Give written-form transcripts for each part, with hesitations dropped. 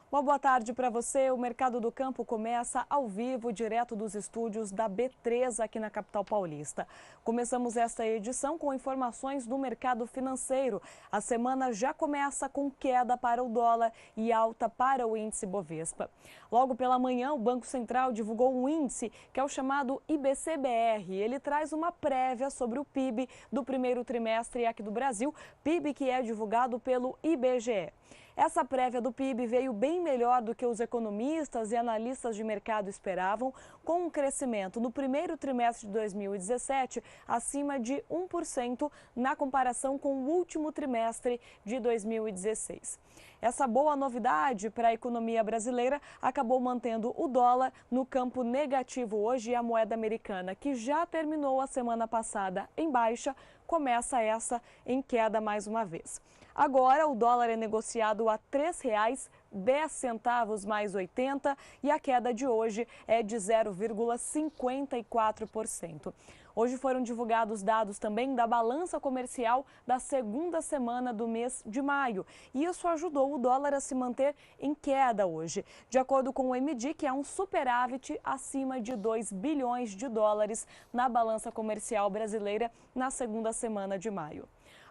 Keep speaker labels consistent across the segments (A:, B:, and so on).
A: Uma boa tarde para você. O Mercado do Campo começa ao vivo, direto dos estúdios da B3 aqui na capital paulista. Começamos esta edição com informações do mercado financeiro. A semana já começa com queda para o dólar e alta para o índice Bovespa. Logo pela manhã, o Banco Central divulgou um índice que é o chamado IBC-BR. Ele traz uma prévia sobre o PIB do primeiro trimestre aqui do Brasil, PIB que é divulgado pelo IBGE. Essa prévia do PIB veio bem melhor do que os economistas e analistas de mercado esperavam, com um crescimento no primeiro trimestre de 2017 acima de 1% na comparação com o último trimestre de 2016. Essa boa novidade para a economia brasileira acabou mantendo o dólar no campo negativo hoje e a moeda americana, que já terminou a semana passada em baixa, começa essa em queda mais uma vez. Agora o dólar é negociado a R$ 3,10 mais 80 e a queda de hoje é de 0,54%. Hoje foram divulgados dados também da balança comercial da segunda semana do mês de maio e isso ajudou o dólar a se manter em queda hoje. De acordo com o MDIC, há um superávit acima de 2 bilhões de dólares na balança comercial brasileira na segunda semana de maio.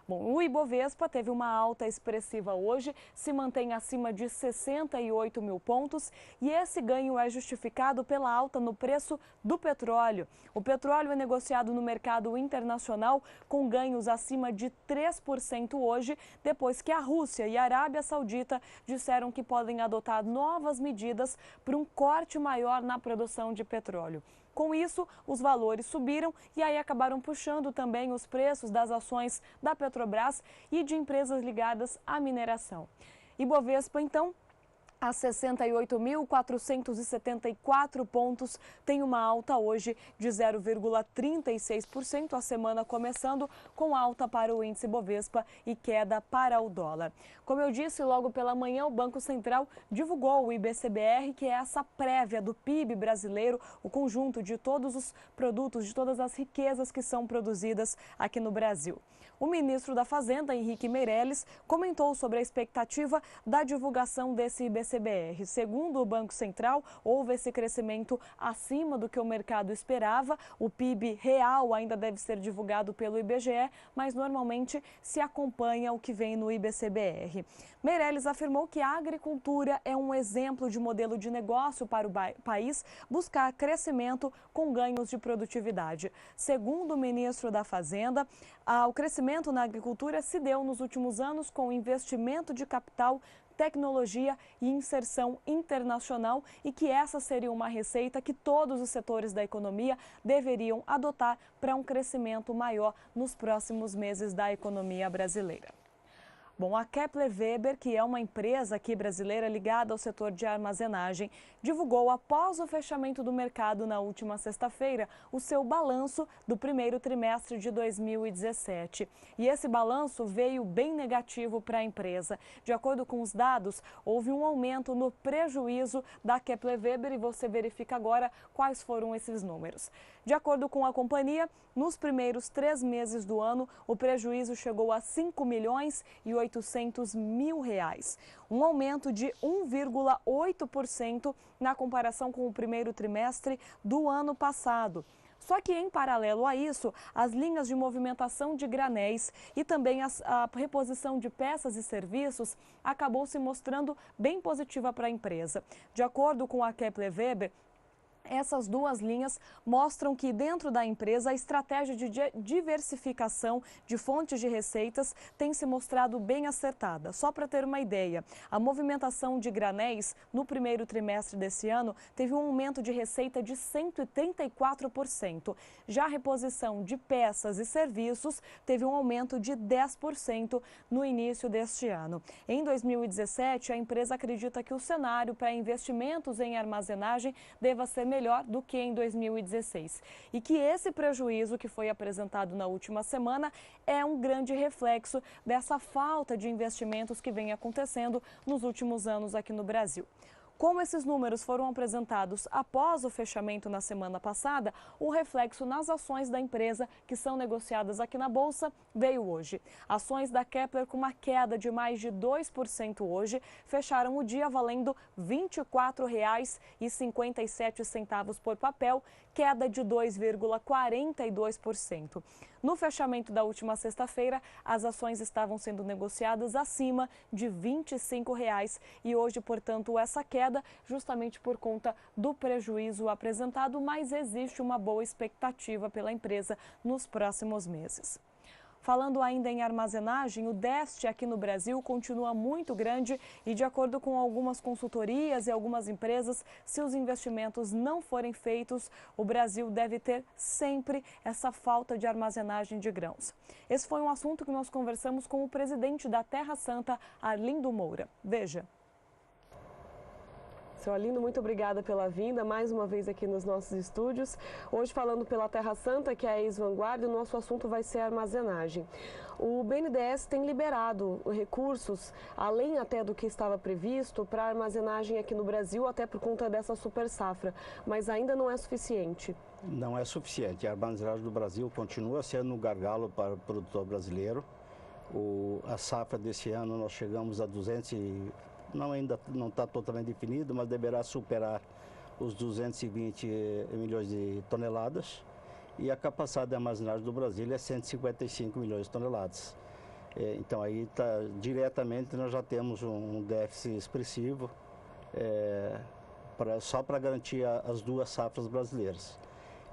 A: Bom, o Ibovespa teve uma alta expressiva hoje, se mantém acima de 68 mil pontos e esse ganho é justificado pela alta no preço do petróleo. O petróleo é negociado no mercado internacional com ganhos acima de 3% hoje, depois que a Rússia e a Arábia Saudita disseram que podem adotar novas medidas para um corte maior na produção de petróleo. Com isso, os valores subiram e aí acabaram puxando também os preços das ações da Petrobras e de empresas ligadas à mineração. Ibovespa, então, a 68.474 pontos, tem uma alta hoje de 0,36%, a semana começando com alta para o índice Bovespa e queda para o dólar. Como eu disse, logo pela manhã o Banco Central divulgou o IBC-BR, que é essa prévia do PIB brasileiro, o conjunto de todos os produtos, de todas as riquezas que são produzidas aqui no Brasil. O ministro da Fazenda, Henrique Meirelles, comentou sobre a expectativa da divulgação desse IBC-BR. Segundo o Banco Central, houve esse crescimento acima do que o mercado esperava. O PIB real ainda deve ser divulgado pelo IBGE, mas normalmente se acompanha o que vem no IBC-BR. Meirelles afirmou que a agricultura é um exemplo de modelo de negócio para o país buscar crescimento com ganhos de produtividade. Segundo o ministro da Fazenda, o crescimento na agricultura se deu nos últimos anos com investimento de capital, tecnologia e inserção internacional e que essa seria uma receita que todos os setores da economia deveriam adotar para um crescimento maior nos próximos meses da economia brasileira. Bom, a Kepler Weber, que é uma empresa aqui brasileira ligada ao setor de armazenagem, divulgou após o fechamento do mercado na última sexta-feira o seu balanço do primeiro trimestre de 2017. E esse balanço veio bem negativo para a empresa. De acordo com os dados, houve um aumento no prejuízo da Kepler Weber e você verifica agora quais foram esses números. De acordo com a companhia, nos primeiros 3 meses do ano, o prejuízo chegou a 5 milhões e 800 mil reais, um aumento de 1,8% na comparação com o primeiro trimestre do ano passado. Só que, em paralelo a isso, as linhas de movimentação de granéis e também a reposição de peças e serviços acabou se mostrando bem positiva para a empresa. De acordo com a Kepler Weber, essas duas linhas mostram que dentro da empresa a estratégia de diversificação de fontes de receitas tem se mostrado bem acertada. Só para ter uma ideia, a movimentação de granéis no primeiro trimestre desse ano teve um aumento de receita de 134%. Já a reposição de peças e serviços teve um aumento de 10% no início deste ano. Em 2017, a empresa acredita que o cenário para investimentos em armazenagem deva ser melhor do que em 2016 e que esse prejuízo que foi apresentado na última semana é um grande reflexo dessa falta de investimentos que vem acontecendo nos últimos anos aqui no Brasil. Como esses números foram apresentados após o fechamento na semana passada, o reflexo nas ações da empresa que são negociadas aqui na Bolsa veio hoje. Ações da Kepler com uma queda de mais de 2% hoje fecharam o dia valendo R$ 24,57 por papel, queda de 2,42%. No fechamento da última sexta-feira, as ações estavam sendo negociadas acima de R$ 25 e hoje, portanto, essa queda justamente por conta do prejuízo apresentado, mas existe uma boa expectativa pela empresa nos próximos meses. Falando ainda em armazenagem, o déficit aqui no Brasil continua muito grande e, de acordo com algumas consultorias e algumas empresas, se os investimentos não forem feitos, o Brasil deve ter sempre essa falta de armazenagem de grãos. Esse foi um assunto que nós conversamos com o presidente da Terra Santa, Arlindo Moura. Veja. Seu Arlindo, muito obrigada pela vinda, mais uma vez aqui nos nossos estúdios. Hoje falando pela Terra Santa, que é a ex-vanguarda, o nosso assunto vai ser armazenagem. O BNDES tem liberado recursos, além até do que estava previsto, para armazenagem aqui no Brasil, até por conta dessa super safra, mas ainda não é suficiente.
B: Não é suficiente. A armazenagem do Brasil continua sendo um gargalo para o produtor brasileiro. A safra desse ano nós chegamos a 200 ainda não está totalmente definido, mas deverá superar os 220 milhões de toneladas e a capacidade de armazenagem do Brasil é 155 milhões de toneladas. Então aí diretamente nós já temos um déficit expressivo só para garantir as duas safras brasileiras.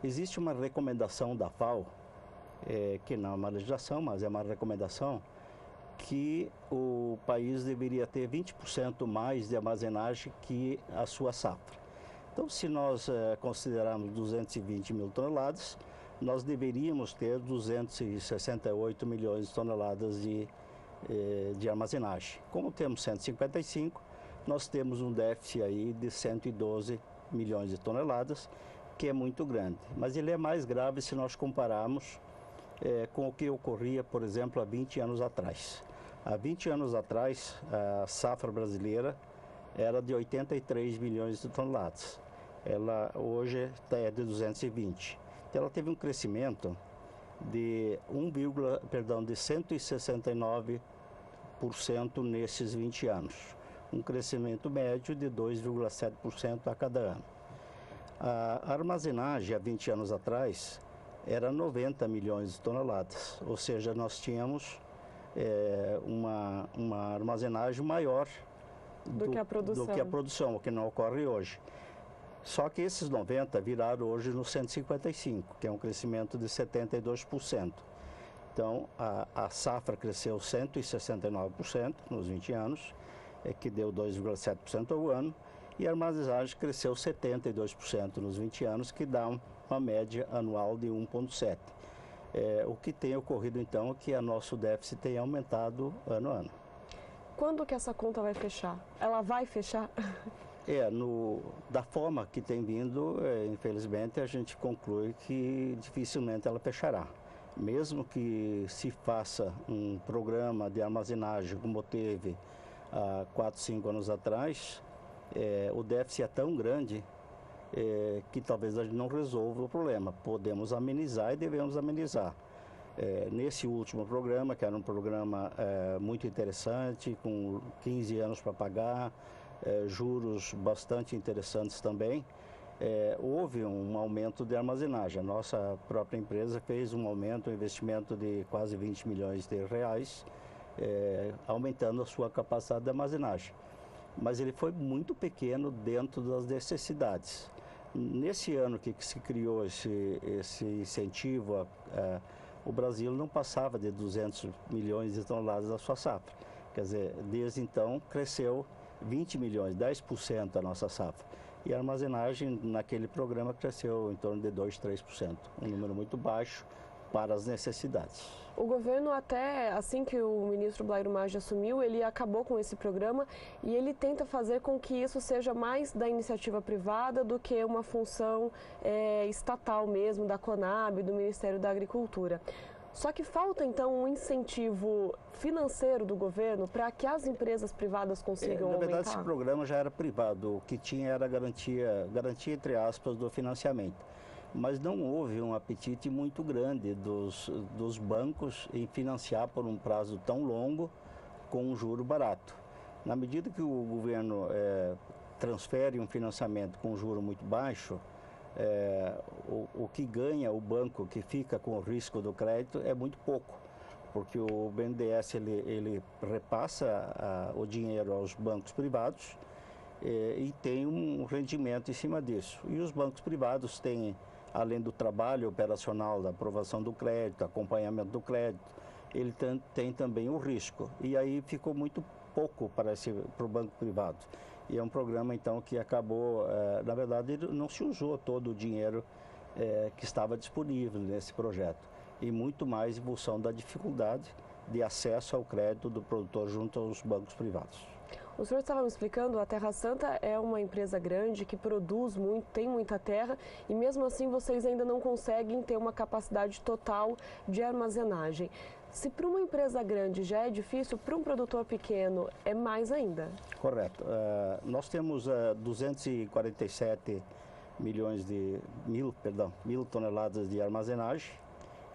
B: Existe uma recomendação da FAO, que não é uma legislação, mas é uma recomendação, que o país deveria ter 20% mais de armazenagem que a sua safra. Então, se nós considerarmos 220 mil toneladas, nós deveríamos ter 268 milhões de toneladas de armazenagem. Como temos 155, nós temos um déficit aí de 112 milhões de toneladas, que é muito grande. Mas ele é mais grave se nós compararmos com o que ocorria, por exemplo, há 20 anos atrás. Há 20 anos atrás, a safra brasileira era de 83 milhões de toneladas. Ela hoje é de 220. Então, ela teve um crescimento de 169% nesses 20 anos. Um crescimento médio de 2,7% a cada ano. A armazenagem, há 20 anos atrás, era 90 milhões de toneladas, ou seja, nós tínhamos uma armazenagem maior do que a produção, o que não ocorre hoje. Só que esses 90 viraram hoje nos 155, que é um crescimento de 72%. Então, a safra cresceu 169% nos 20 anos, que deu 2,7% ao ano, e a armazenagem cresceu 72% nos 20 anos, que dá uma média anual de 1,7%. O que tem ocorrido, então, é que o nosso déficit tem aumentado ano a ano.
A: Quando que essa conta vai fechar? Ela vai fechar?
B: Da forma que tem vindo, infelizmente, a gente conclui que dificilmente ela fechará. Mesmo que se faça um programa de armazenagem como teve há 4, 5 anos atrás, o déficit é tão grande que talvez a gente não resolva o problema. Podemos amenizar e devemos amenizar. Nesse último programa, que era um programa muito interessante, com 15 anos para pagar, juros bastante interessantes também, houve um aumento de armazenagem. A nossa própria empresa fez um aumento, um investimento de quase 20 milhões de reais, aumentando a sua capacidade de armazenagem. Mas ele foi muito pequeno dentro das necessidades. Nesse ano que se criou esse incentivo, o Brasil não passava de 200 milhões de toneladas da sua safra. Quer dizer, desde então cresceu 20 milhões, 10% a nossa safra. E a armazenagem naquele programa cresceu em torno de 2, 3%, um número muito baixo para as necessidades.
A: O governo, até assim que o ministro Blairo Maggi assumiu, ele acabou com esse programa e ele tenta fazer com que isso seja mais da iniciativa privada do que uma função estatal mesmo, da Conab, do Ministério da Agricultura. Só que falta, então, um incentivo financeiro do governo para que as empresas privadas consigam
B: Na verdade,
A: aumentar?
B: esse programa já era privado, o que tinha era garantia entre aspas, do financiamento. Mas não houve um apetite muito grande dos bancos em financiar por um prazo tão longo com um juro barato. Na medida que o governo transfere um financiamento com um juro muito baixo, o que ganha o banco que fica com o risco do crédito é muito pouco, porque o BNDES ele repassa o dinheiro aos bancos privados e tem um rendimento em cima disso. E os bancos privados têm, além do trabalho operacional, da aprovação do crédito, acompanhamento do crédito, ele tem também o risco. E aí ficou muito pouco para o banco privado. E é um programa, então, que acabou, na verdade, não se usou todo o dinheiro que estava disponível nesse projeto. E muito mais em função da dificuldade de acesso ao crédito do produtor junto aos bancos privados.
A: O senhor estava me explicando, a Terra Santa é uma empresa grande que produz muito, tem muita terra e mesmo assim vocês ainda não conseguem ter uma capacidade total de armazenagem. Se para uma empresa grande já é difícil, para um produtor pequeno é mais ainda.
B: Correto. Nós temos 247 mil toneladas de armazenagem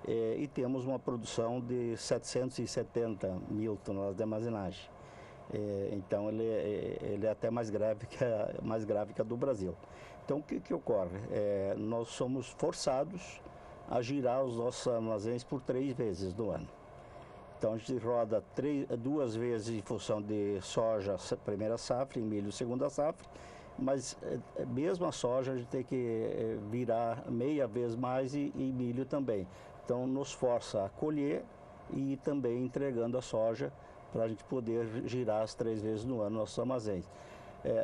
B: e temos uma produção de 770 mil toneladas de armazenagem. Então ele é até mais grave que a do Brasil. Então o que ocorre? Nós somos forçados a girar os nossos armazéns por 3 vezes no ano. Então a gente roda 2 vezes em função de soja, primeira safra, e milho, segunda safra, mas mesmo a soja a gente tem que virar meia vez mais e milho também. Então nos força a colher e também entregando a soja para a gente poder girar as 3 vezes no ano nossos armazéns.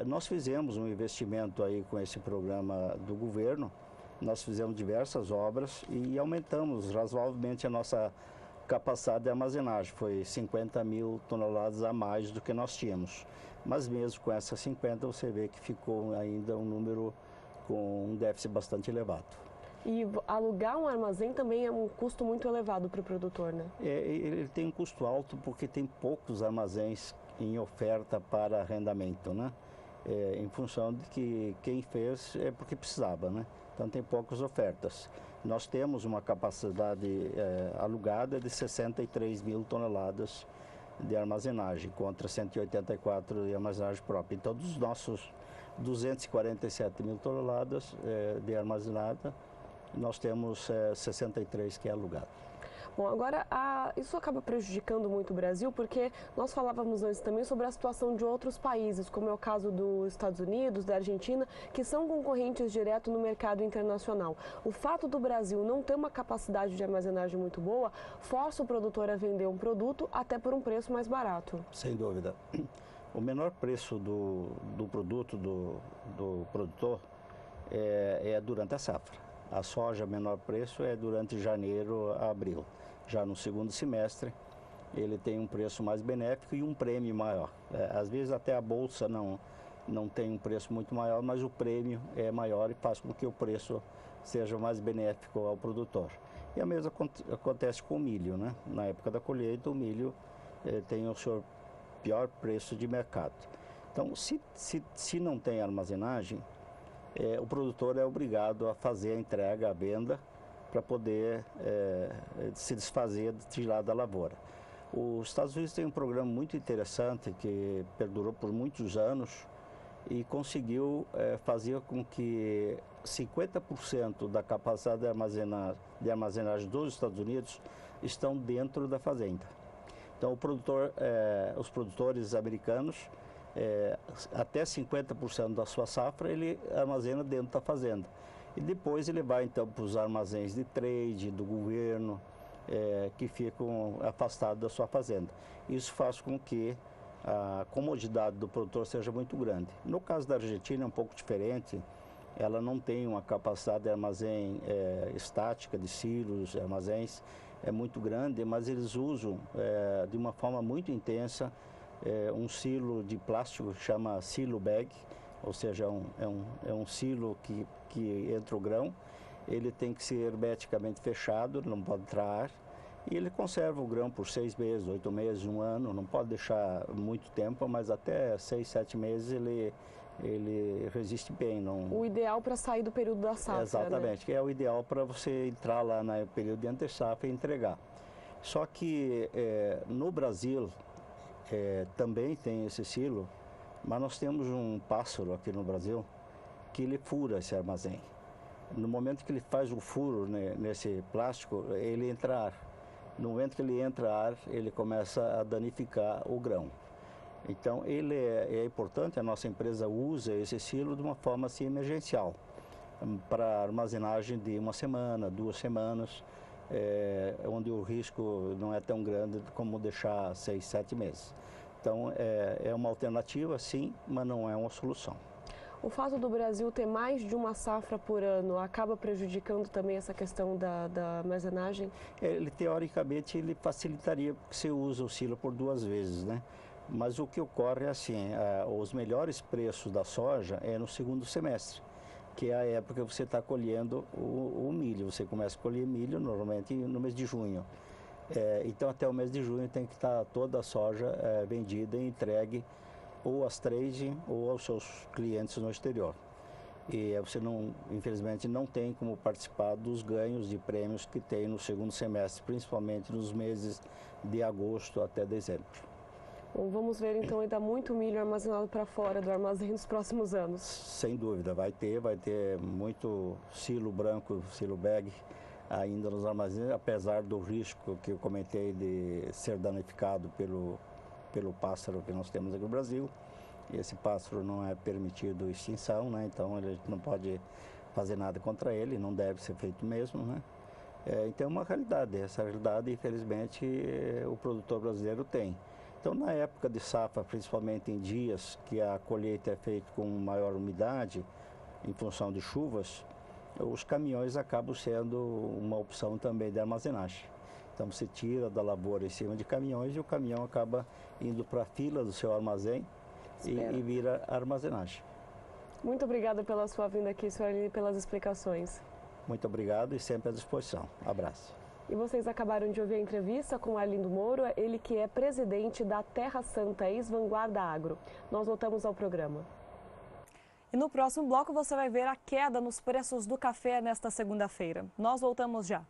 B: Nós fizemos um investimento aí com esse programa do governo, nós fizemos diversas obras e aumentamos razoavelmente a nossa capacidade de armazenagem, foi 50 mil toneladas a mais do que nós tínhamos. Mas mesmo com essas 50, você vê que ficou ainda um número com um déficit bastante elevado.
A: E alugar um armazém também é um custo muito elevado para o produtor, né?
B: Ele tem um custo alto porque tem poucos armazéns em oferta para arrendamento, né? Em função de que quem fez é porque precisava, né? Então tem poucas ofertas. Nós temos uma capacidade alugada de 63 mil toneladas de armazenagem, contra 184 de armazenagem própria. Então, dos nossos 247 mil toneladas de armazenada, nós temos 63 que é alugado.
A: Bom, agora isso acaba prejudicando muito o Brasil, porque nós falávamos antes também sobre a situação de outros países, como é o caso dos Estados Unidos, da Argentina, que são concorrentes direto no mercado internacional. O fato do Brasil não ter uma capacidade de armazenagem muito boa, força o produtor a vender um produto até por um preço mais barato.
B: Sem dúvida. O menor preço do produto do produtor é durante a safra. A soja, menor preço é durante janeiro a abril. Já no segundo semestre, ele tem um preço mais benéfico e um prêmio maior. Às vezes até a bolsa não tem um preço muito maior, mas o prêmio é maior e faz com que o preço seja mais benéfico ao produtor. E a mesma acontece com o milho, né? Na época da colheita, o milho tem o seu pior preço de mercado. Então, se não tem armazenagem, o produtor é obrigado a fazer a entrega, a venda, para poder se desfazer, tirar da lavoura. Os Estados Unidos têm um programa muito interessante que perdurou por muitos anos e conseguiu fazer com que 50% da capacidade de armazenagem dos Estados Unidos estão dentro da fazenda. Então, os produtores americanos, até 50% da sua safra ele armazena dentro da fazenda. E depois ele vai então para os armazéns de trade, do governo, que ficam afastados da sua fazenda. Isso faz com que a comodidade do produtor seja muito grande. No caso da Argentina é um pouco diferente, ela não tem uma capacidade de armazém estática, de silos, armazéns, é muito grande, mas eles usam de uma forma muito intensa um silo de plástico que chama silo bag, ou seja, é um silo que entra o grão, ele tem que ser hermeticamente fechado, não pode entrar ar, E ele conserva o grão por 6 meses, 8 meses, 1 ano, não pode deixar muito tempo, mas até 6, 7 meses ele resiste bem. Não...
A: O ideal para sair do período da safra,
B: Exatamente,
A: né?
B: que é o ideal para você entrar lá no período de entre-safra e entregar. Só que no Brasil também tem esse silo, mas nós temos um pássaro aqui no Brasil que ele fura esse armazém. No momento que ele faz o furo nesse plástico, ele entra ar. No momento que ele entra ar, ele começa a danificar o grão. Então, ele é importante, a nossa empresa usa esse silo de uma forma assim, emergencial, para armazenagem de 1 semana, 2 semanas, onde o risco não é tão grande como deixar 6, 7 meses. Então, é uma alternativa, sim, mas não é uma solução.
A: O fato do Brasil ter mais de uma safra por ano acaba prejudicando também essa questão da armazenagem?
B: Ele, teoricamente, ele facilitaria porque você usa o silo por 2 vezes, né? Mas o que ocorre é assim, os melhores preços da soja é no segundo semestre, que é a época que você está colhendo o milho. Você começa a colher milho normalmente no mês de junho. Então, até o mês de junho tem que estar toda a soja vendida e entregue ou às trade ou aos seus clientes no exterior. E você infelizmente não tem como participar dos ganhos de prêmios que tem no segundo semestre, principalmente nos meses de agosto até dezembro.
A: Bom, vamos ver então ainda muito milho armazenado para fora do armazém nos próximos anos.
B: Sem dúvida, vai ter muito silo branco, silo bag ainda nos armazéns, apesar do risco que eu comentei de ser danificado pelo pássaro que nós temos aqui no Brasil. E esse pássaro não é permitido extinção, né? Então a gente não pode fazer nada contra ele, não deve ser feito mesmo, né? Então é uma realidade, essa realidade infelizmente o produtor brasileiro tem. Então na época de safra, principalmente em dias que a colheita é feita com maior umidade, em função de chuvas, os caminhões acabam sendo uma opção também de armazenagem. Então você tira da lavoura em cima de caminhões e o caminhão acaba indo para a fila do seu armazém e vira armazenagem.
A: Muito obrigada pela sua vinda aqui, Sr. Arlindo, e pelas explicações.
B: Muito obrigado e sempre à disposição. Abraço.
A: E vocês acabaram de ouvir a entrevista com o Arlindo Mouro, ele que é presidente da Terra Santa, ex-Vanguarda Agro. Nós voltamos ao programa. E no próximo bloco você vai ver a queda nos preços do café nesta segunda-feira. Nós voltamos já.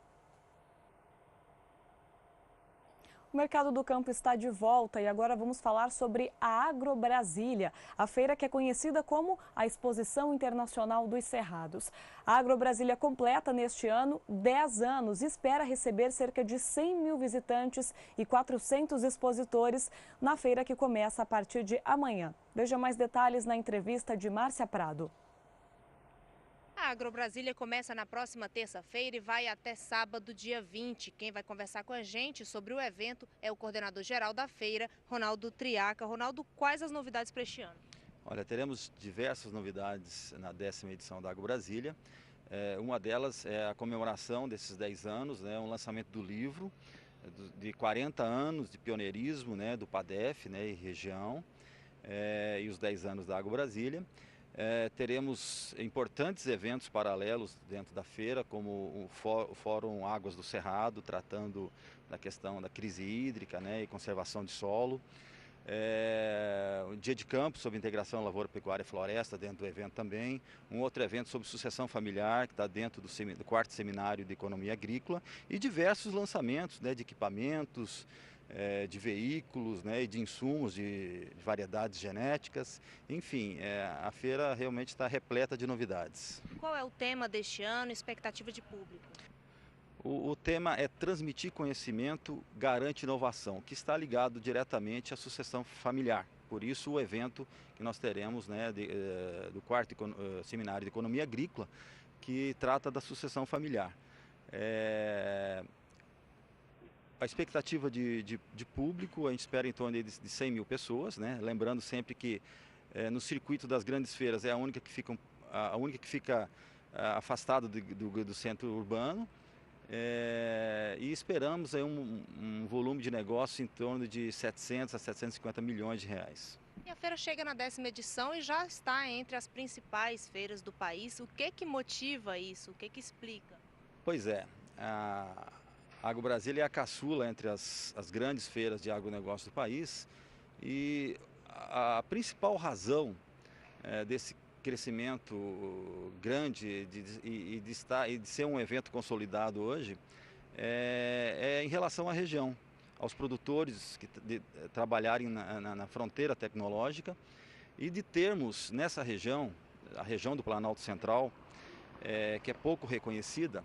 A: O mercado do campo está de volta e agora vamos falar sobre a Agrobrasília, a feira que é conhecida como a Exposição Internacional dos Cerrados. A Agrobrasília completa neste ano 10 anos e espera receber cerca de 100 mil visitantes e 400 expositores na feira que começa a partir de amanhã. Veja mais detalhes na entrevista de Márcia Prado.
C: A Agrobrasília começa na próxima terça-feira e vai até sábado, dia 20. Quem vai conversar com a gente sobre o evento é o coordenador-geral da feira, Ronaldo Triaca. Ronaldo, quais as novidades para este ano?
D: Olha, teremos diversas novidades na 10ª edição da Agrobrasília. Uma delas é a comemoração desses 10 anos, né, um lançamento do livro de 40 anos de pioneirismo, né, do PADEF, né, e região, e os 10 anos da Agrobrasília. Teremos importantes eventos paralelos dentro da feira, como o Fórum Águas do Cerrado, tratando da questão da crise hídrica, né, e conservação de solo. O Dia de Campo sobre integração lavoura, pecuária e floresta dentro do evento também. Um outro evento sobre sucessão familiar, que está dentro do 4º Seminário de Economia Agrícola. E diversos lançamentos, né, de equipamentos, de veículos, né, e de insumos de variedades genéticas. Enfim, a feira realmente está repleta de novidades.
C: Qual é o tema deste ano, expectativa de público?
D: O tema é transmitir conhecimento, garante inovação, que está ligado diretamente à sucessão familiar. Por isso o evento que nós teremos, né, do 4º Seminário de Economia Agrícola, que trata da sucessão familiar. A expectativa de público, a gente espera em torno de 100 mil pessoas, né? Lembrando sempre que no circuito das grandes feiras é a única que fica afastada do centro urbano. E esperamos aí um volume de negócio em torno de 700 a 750 milhões de reais.
C: E a feira chega na 10ª edição e já está entre as principais feiras do país. O que motiva isso? O que explica?
D: Pois é, A AgroBrasília é a caçula entre as grandes feiras de agronegócio do país e a principal razão desse crescimento grande e de ser um evento consolidado hoje é em relação à região, aos produtores que trabalharem na fronteira tecnológica e de termos nessa região, a região do Planalto Central, que é pouco reconhecida,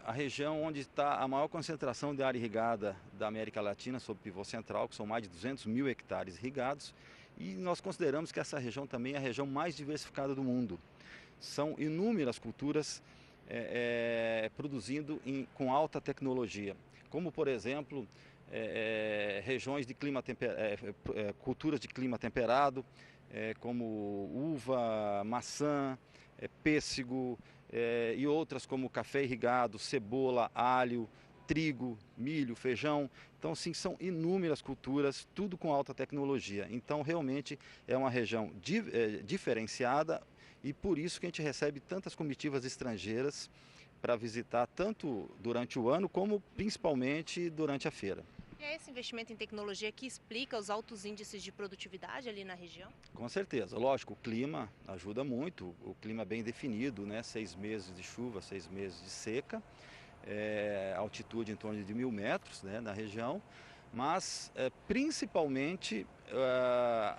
D: a região onde está a maior concentração de área irrigada da América Latina sob pivô central, que são mais de 200 mil hectares irrigados, e nós consideramos que essa região também é a região mais diversificada do mundo. São inúmeras culturas produzindo com alta tecnologia, como por exemplo regiões de clima culturas de clima temperado, como uva, maçã, pêssego e outras como café irrigado, cebola, alho, trigo, milho, feijão. Então, sim, são inúmeras culturas, tudo com alta tecnologia. Então, realmente é uma região diferenciada e por isso que a gente recebe tantas comitivas estrangeiras para visitar tanto durante o ano como principalmente durante a feira.
C: E é esse investimento em tecnologia que explica os altos índices de produtividade ali na região?
D: Com certeza. Lógico, o clima ajuda muito, o clima é bem definido, né? 6 meses de chuva, 6 meses de seca. Altitude em torno de 1.000 metros, né, na região, mas principalmente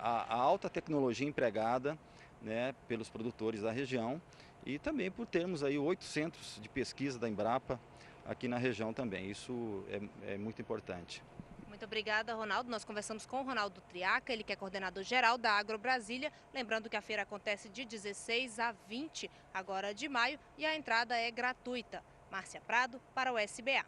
D: a alta tecnologia empregada, né, pelos produtores da região e também por termos aí 8 centros de pesquisa da Embrapa aqui na região também. Isso é muito importante.
C: Muito obrigada, Ronaldo. Nós conversamos com o Ronaldo Triaca, ele que é coordenador geral da AgroBrasília. Lembrando que a feira acontece de 16 a 20 agora de maio e a entrada é gratuita. Márcia Prado para o SBA.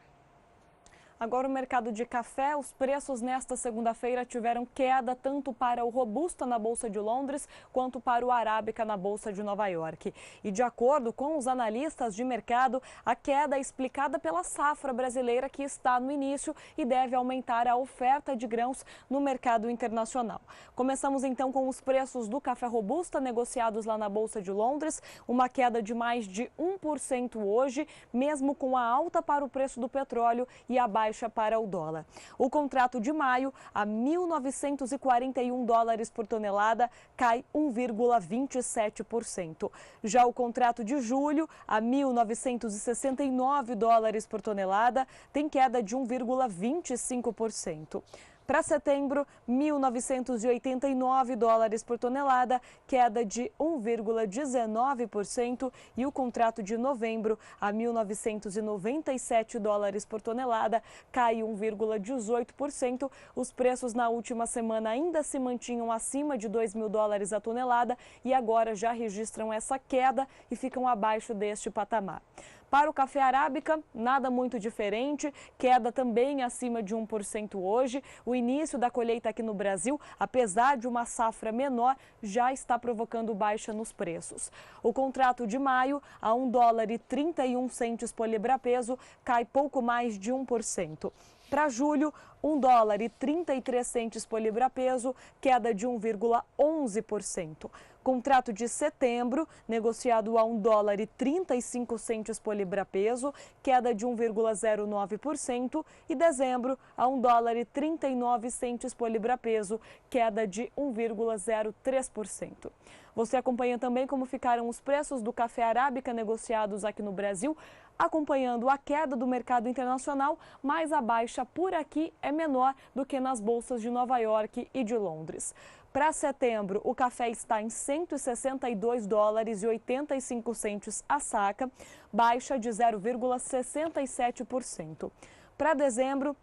A: Agora o mercado de café, os preços nesta segunda-feira tiveram queda tanto para o Robusta na Bolsa de Londres quanto para o Arábica na Bolsa de Nova York. E de acordo com os analistas de mercado, a queda é explicada pela safra brasileira que está no início e deve aumentar a oferta de grãos no mercado internacional. Começamos então com os preços do café Robusta negociados lá na Bolsa de Londres, uma queda de mais de 1% hoje, mesmo com a alta para o preço do petróleo e a baixa para o dólar. O contrato de maio a 1.941 dólares por tonelada cai 1,27%. Já o contrato de julho a 1.969 dólares por tonelada tem queda de 1,25%. Para setembro, 1.989 dólares por tonelada, queda de 1,19%, e o contrato de novembro a 1.997 dólares por tonelada cai 1,18%. Os preços na última semana ainda se mantinham acima de 2.000 dólares a tonelada e agora já registram essa queda e ficam abaixo deste patamar. Para o café arábica, nada muito diferente, queda também acima de 1% hoje. O início da colheita aqui no Brasil, apesar de uma safra menor, já está provocando baixa nos preços. O contrato de maio a 1 dólar e 31 centes por libra-peso cai pouco mais de 1%. Para julho, 1 dólar e 33 centes por libra-peso, queda de 1,11%. Contrato de setembro, negociado a 1 dólar e 35 centes por libra-peso, queda de 1,09%. E dezembro, a 1 dólar e 39 centes por libra-peso, queda de 1,03%. Você acompanha também como ficaram os preços do café arábica negociados aqui no Brasil, acompanhando a queda do mercado internacional, mas a baixa por aqui é menor do que nas bolsas de Nova York e de Londres. Para setembro, o café está em 162 dólares e 85 centes a saca, baixa de 0,67%. Para dezembro,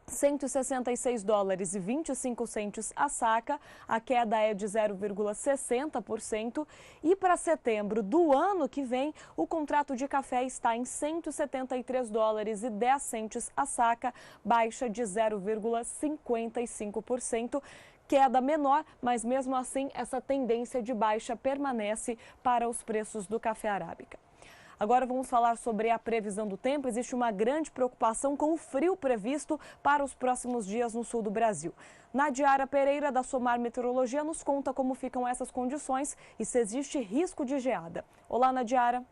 A: 166 dólares e 25 centes a saca, a queda é de 0,60%. E para setembro do ano que vem, o contrato de café está em 173 dólares e 10 centes a saca, baixa de 0,55%. Queda menor, mas mesmo assim essa tendência de baixa permanece para os preços do café arábica. Agora vamos falar sobre a previsão do tempo. Existe uma grande preocupação com o frio previsto para os próximos dias no sul do Brasil. Nadiara Pereira, da Somar Meteorologia, nos conta como ficam essas condições e se existe risco de geada. Olá, Nadiara.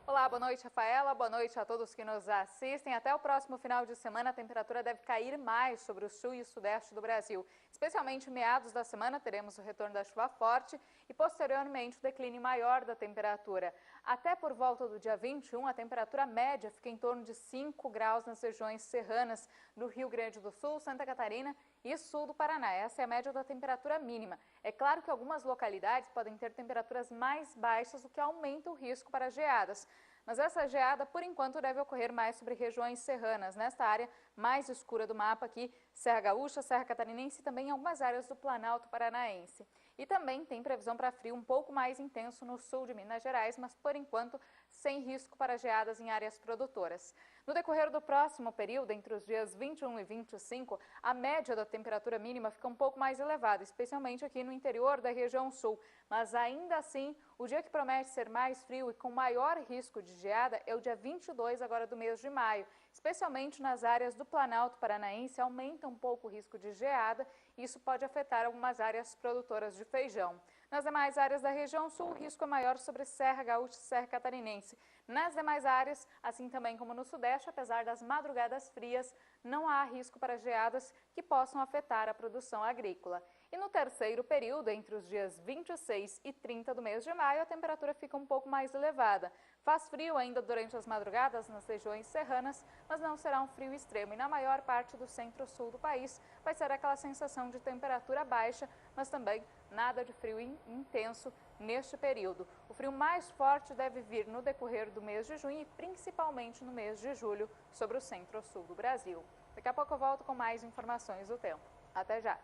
E: Olá, boa noite, Rafaela. Boa noite a todos que nos assistem. Até o próximo final de semana, a temperatura deve cair mais sobre o sul e o sudeste do Brasil. Especialmente em meados da semana, teremos o retorno da chuva forte e, posteriormente, o declínio maior da temperatura. Até por volta do dia 21, a temperatura média fica em torno de 5 graus nas regiões serranas do Rio Grande do Sul, Santa Catarina e sul do Paraná. Essa é a média da temperatura mínima. É claro que algumas localidades podem ter temperaturas mais baixas, o que aumenta o risco para geadas. Mas essa geada, por enquanto, deve ocorrer mais sobre regiões serranas, nesta área mais escura do mapa aqui, Serra Gaúcha, Serra Catarinense e também algumas áreas do Planalto Paranaense. E também tem previsão para frio um pouco mais intenso no sul de Minas Gerais, mas por enquanto sem risco para geadas em áreas produtoras. No decorrer do próximo período, entre os dias 21 e 25, a média da temperatura mínima fica um pouco mais elevada, especialmente aqui no interior da região sul. Mas ainda assim, o dia que promete ser mais frio e com maior risco de geada é o dia 22 agora do mês de maio. Especialmente nas áreas do Planalto Paranaense, aumenta um pouco o risco de geada e isso pode afetar algumas áreas produtoras de feijão. Nas demais áreas da região sul, o risco é maior sobre Serra Gaúcha e Serra Catarinense. Nas demais áreas, assim também como no sudeste, apesar das madrugadas frias, não há risco para geadas que possam afetar a produção agrícola. E no terceiro período, entre os dias 26 e 30 do mês de maio, a temperatura fica um pouco mais elevada. Faz frio ainda durante as madrugadas nas regiões serranas, mas não será um frio extremo. E na maior parte do centro-sul do país vai ser aquela sensação de temperatura baixa, mas também nada de frio intenso neste período. O frio mais forte deve vir no decorrer do mês de junho e principalmente no mês de julho sobre o centro-sul do Brasil. Daqui a pouco eu volto com mais informações do tempo. Até já!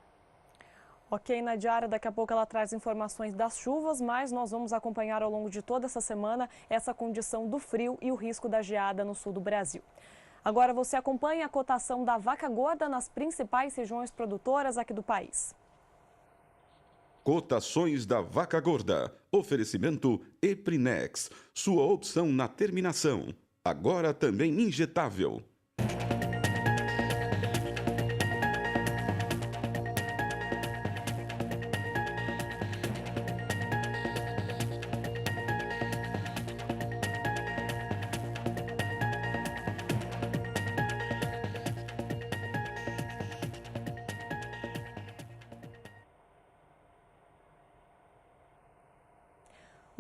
A: Ok, Nadiara, daqui a pouco ela traz informações das chuvas, mas nós vamos acompanhar ao longo de toda essa semana essa condição do frio e o risco da geada no sul do Brasil. Agora você acompanha a cotação da vaca gorda nas principais regiões produtoras aqui do país.
F: Cotações da vaca gorda. Oferecimento Eprinex. Sua opção na terminação. Agora também injetável.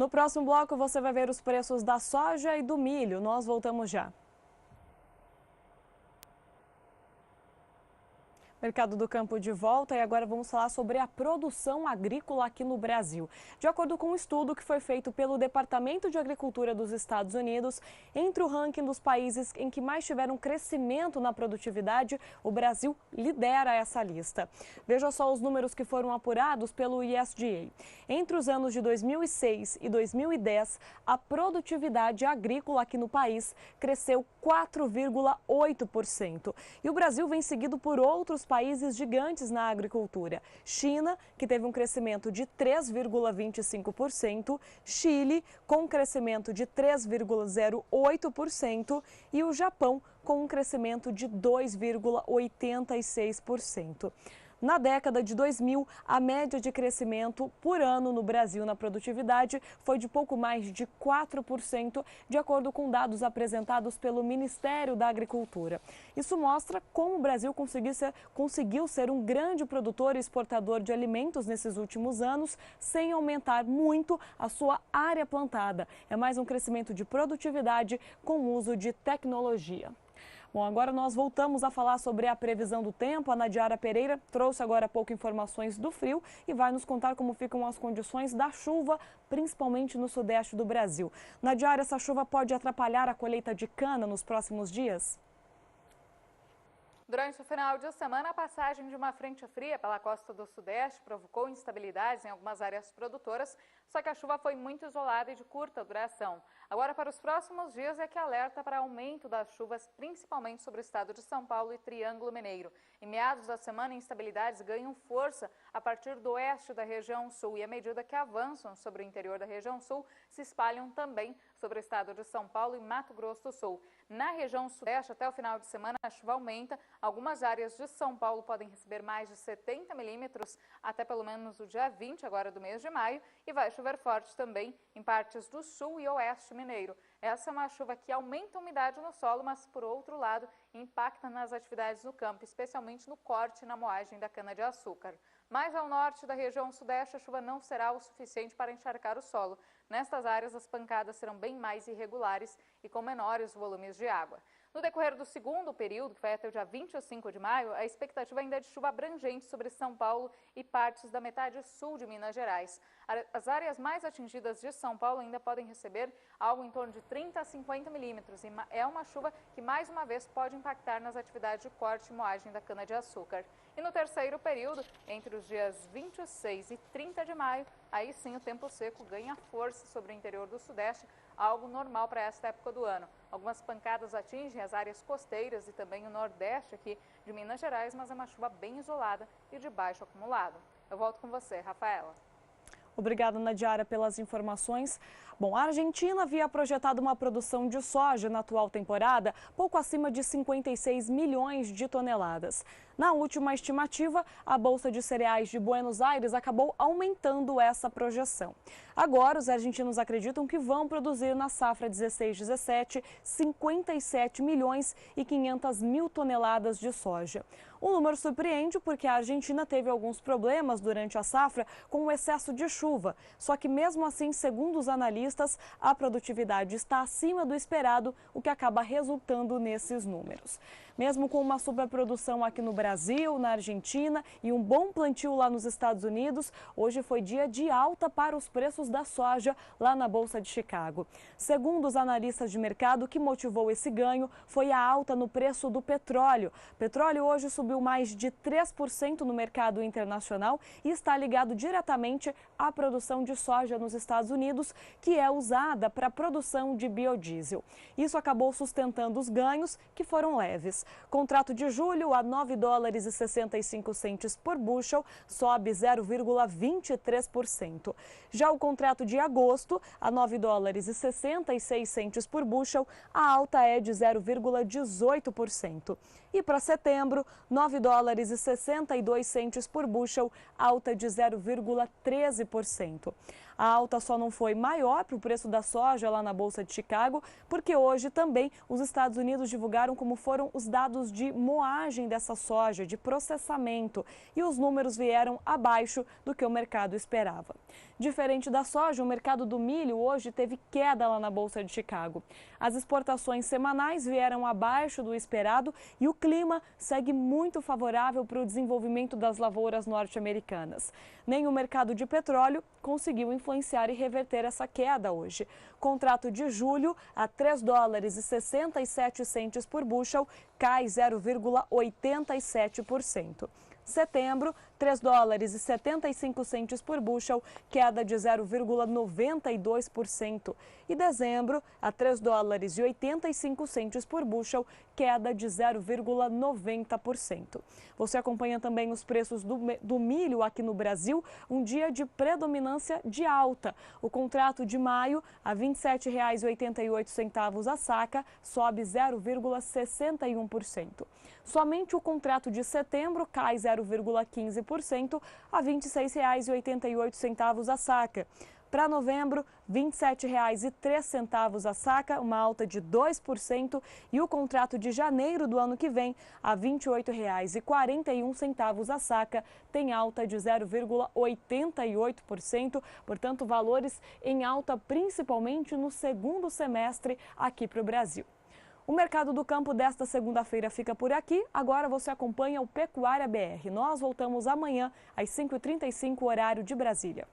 A: No próximo bloco você vai ver os preços da soja e do milho. Nós voltamos já. Mercado do Campo de volta e agora vamos falar sobre a produção agrícola aqui no Brasil. De acordo com um estudo que foi feito pelo Departamento de Agricultura dos Estados Unidos, entre o ranking dos países em que mais tiveram crescimento na produtividade, o Brasil lidera essa lista. Veja só os números que foram apurados pelo USDA. Entre os anos de 2006 e 2010, a produtividade agrícola aqui no país cresceu 4,8%. E o Brasil vem seguido por outros países gigantes na agricultura. China, que teve um crescimento de 3,25%, Chile, com um crescimento de 3,08% e o Japão, com um crescimento de 2,86%. Na década de 2000, a média de crescimento por ano no Brasil na produtividade foi de pouco mais de 4%, de acordo com dados apresentados pelo Ministério da Agricultura. Isso mostra como o Brasil conseguiu ser um grande produtor e exportador de alimentos nesses últimos anos, sem aumentar muito a sua área plantada. É mais um crescimento de produtividade com o uso de tecnologia. Bom, agora nós voltamos a falar sobre a previsão do tempo. A Nadiara Pereira trouxe agora há pouco informações do frio e vai nos contar como ficam as condições da chuva, principalmente no sudeste do Brasil. Nadiara, essa chuva pode atrapalhar a colheita de cana nos próximos dias?
E: Durante o final de semana, a passagem de uma frente fria pela costa do sudeste provocou instabilidades em algumas áreas produtoras, só que a chuva foi muito isolada e de curta duração. Agora, para os próximos dias, é que alerta para aumento das chuvas, principalmente sobre o estado de São Paulo e Triângulo Mineiro. Em meados da semana, instabilidades ganham força a partir do oeste da região sul e à medida que avançam sobre o interior da região sul, se espalham também sobre o estado de São Paulo e Mato Grosso do Sul. Na região sudeste, até o final de semana, a chuva aumenta. Algumas áreas de São Paulo podem receber mais de 70 milímetros até pelo menos o dia 20 agora do mês de maio e vai chover forte também em partes do sul e oeste mineiro. Essa é uma chuva que aumenta a umidade no solo, mas por outro lado impacta nas atividades no campo, especialmente no corte e na moagem da cana-de-açúcar. Mais ao norte da região sudeste, a chuva não será o suficiente para encharcar o solo. Nestas áreas, as pancadas serão bem mais irregulares e com menores volumes de água. No decorrer do segundo período, que vai até o dia 25 de maio, a expectativa ainda é de chuva abrangente sobre São Paulo e partes da metade sul de Minas Gerais. As áreas mais atingidas de São Paulo ainda podem receber algo em torno de 30 a 50 milímetros. E é uma chuva que, mais uma vez, pode impactar nas atividades de corte e moagem da cana-de-açúcar. E no terceiro período, entre os dias 26 e 30 de maio, aí sim o tempo seco ganha força sobre o interior do Sudeste, algo normal para esta época do ano. Algumas pancadas atingem as áreas costeiras e também o Nordeste aqui de Minas Gerais, mas é uma chuva bem isolada e de baixo acumulado. Eu volto com você, Rafaela.
A: Obrigada, Nadiara, pelas informações. Bom, a Argentina havia projetado uma produção de soja na atual temporada pouco acima de 56 milhões de toneladas. Na última estimativa, a Bolsa de Cereais de Buenos Aires acabou aumentando essa projeção. Agora, os argentinos acreditam que vão produzir na safra 16-17 57 milhões e 500 mil toneladas de soja. O número surpreende porque a Argentina teve alguns problemas durante a safra com o excesso de chuva. Só que mesmo assim, segundo os analistas, a produtividade está acima do esperado, o que acaba resultando nesses números. Mesmo com uma superprodução aqui no Brasil, na Argentina e um bom plantio lá nos Estados Unidos, hoje foi dia de alta para os preços da soja lá na Bolsa de Chicago. Segundo os analistas de mercado, o que motivou esse ganho foi a alta no preço do petróleo. O petróleo hoje subiu mais de 3% no mercado internacional e está ligado diretamente à produção de soja nos Estados Unidos, que é usada para a produção de biodiesel. Isso acabou sustentando os ganhos, que foram leves. Contrato de julho a $9,65 por bushel, sobe 0,23%. Já o contrato de agosto a $9,66 por bushel, a alta é de 0,18%. E para setembro, $9,62 por bushel, alta de 0,13%. A alta só não foi maior para o preço da soja lá na Bolsa de Chicago, porque hoje também os Estados Unidos divulgaram como foram os dados de moagem dessa soja, de processamento, e os números vieram abaixo do que o mercado esperava. Diferente da soja, o mercado do milho hoje teve queda lá na Bolsa de Chicago. As exportações semanais vieram abaixo do esperado e o clima segue muito favorável para o desenvolvimento das lavouras norte-americanas. Nem o mercado de petróleo conseguiu influenciar e reverter essa queda hoje. Contrato de julho a $3,67 por bushel, cai 0,87%. Setembro, $3,75 por bushel, queda de 0,92%. E dezembro, a $3,85 por bushel, queda de 0,90%. Você acompanha também os preços do milho aqui no Brasil, um dia de predominância de alta. O contrato de maio, a R$ 27,88 a saca, sobe 0,61%. Somente o contrato de setembro cai 0,15% a R$ 26,88 a saca. Para novembro, R$ 27,03 a saca, uma alta de 2%, e o contrato de janeiro do ano que vem, a R$ 28,41 a saca, tem alta de 0,88%, portanto, valores em alta principalmente no segundo semestre aqui para o Brasil. O Mercado do Campo desta segunda-feira fica por aqui. Agora você acompanha o Pecuária BR. Nós voltamos amanhã às 5h35, horário de Brasília.